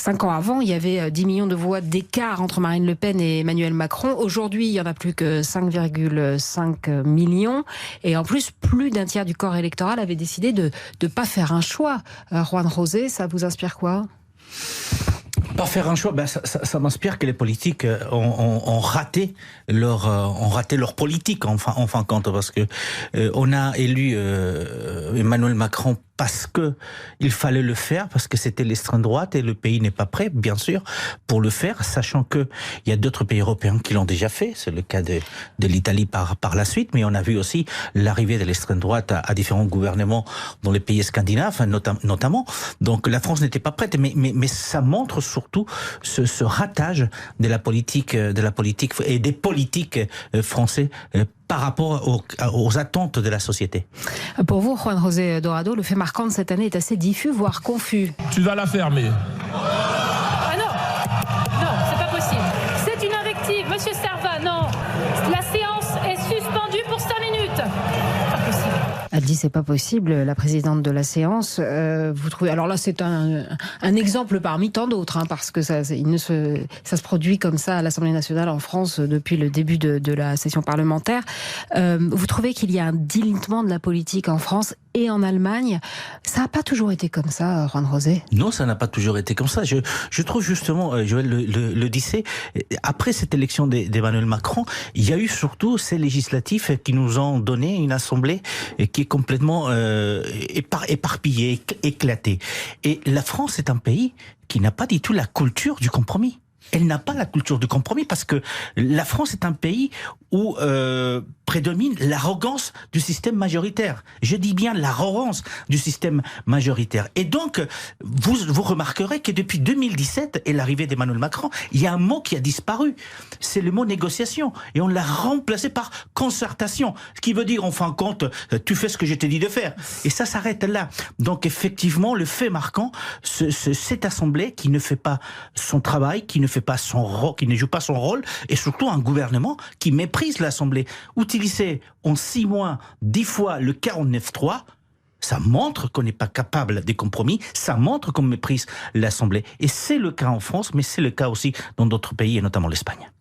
5 ans avant, il y avait 10 millions de voix d'écart entre Marine Le Pen et Emmanuel Macron. Aujourd'hui, il n'y en a plus que 5,5 millions. Et en plus d'un tiers du corps électoral avait décidé de ne pas faire un choix. Juan José, ça vous inspire quoi ? Pas faire un choix, ça m'inspire que les politiques ont raté leur politique en fin de compte, parce que on a élu Emmanuel Macron parce que il fallait le faire, parce que c'était l'extrême droite et le pays n'est pas prêt, bien sûr, pour le faire, sachant que il y a d'autres pays européens qui l'ont déjà fait. C'est le cas de l'Italie par la suite, mais on a vu aussi l'arrivée de l'extrême droite à différents gouvernements dans les pays scandinaves, notamment. Donc la France n'était pas prête, mais ça montre surtout ce ratage de la politique et des politiques français par rapport aux attentes de la société. Pour vous, Juan José Dorado, le fait marquant de cette année est assez diffus, voire confus. Tu vas la fermer. Ah non, c'est pas possible. C'est une invective, Monsieur Serva, non. La séance est suspendue pour 5 minutes. Pas possible. Elle dit c'est pas possible, la présidente de la séance. Vous trouvez ? Alors là, c'est un exemple parmi tant d'autres, parce que ça se produit comme ça à l'Assemblée nationale en France depuis le début de la session parlementaire. Vous trouvez qu'il y a un dilettement de la politique en France et en Allemagne ? Ça n'a pas toujours été comme ça, Juan José ? Non, ça n'a pas toujours été comme ça. Je trouve justement, Joël le disait, après cette élection d'Emmanuel Macron, il y a eu surtout ces législatifs qui nous ont donné une assemblée qui est complètement éparpillée, éclatée. Et la France est un pays qui n'a pas du tout la culture du compromis. Elle n'a pas la culture du compromis parce que la France est un pays où prédomine l'arrogance du système majoritaire. Je dis bien l'arrogance du système majoritaire. Et donc, vous remarquerez que depuis 2017 et l'arrivée d'Emmanuel Macron, il y a un mot qui a disparu. C'est le mot négociation. Et on l'a remplacé par concertation. Ce qui veut dire, en fin de compte, tu fais ce que je t'ai dit de faire. Et ça s'arrête là. Donc, effectivement, le fait marquant, cette assemblée qui ne fait pas son travail, qui ne fait pas son rôle, qui ne joue pas son rôle, et surtout un gouvernement qui méprise l'Assemblée. Utiliser en 6 mois 10 fois le 49.3, ça montre qu'on n'est pas capable des compromis, ça montre qu'on méprise l'Assemblée. Et c'est le cas en France, mais c'est le cas aussi dans d'autres pays, et notamment l'Espagne.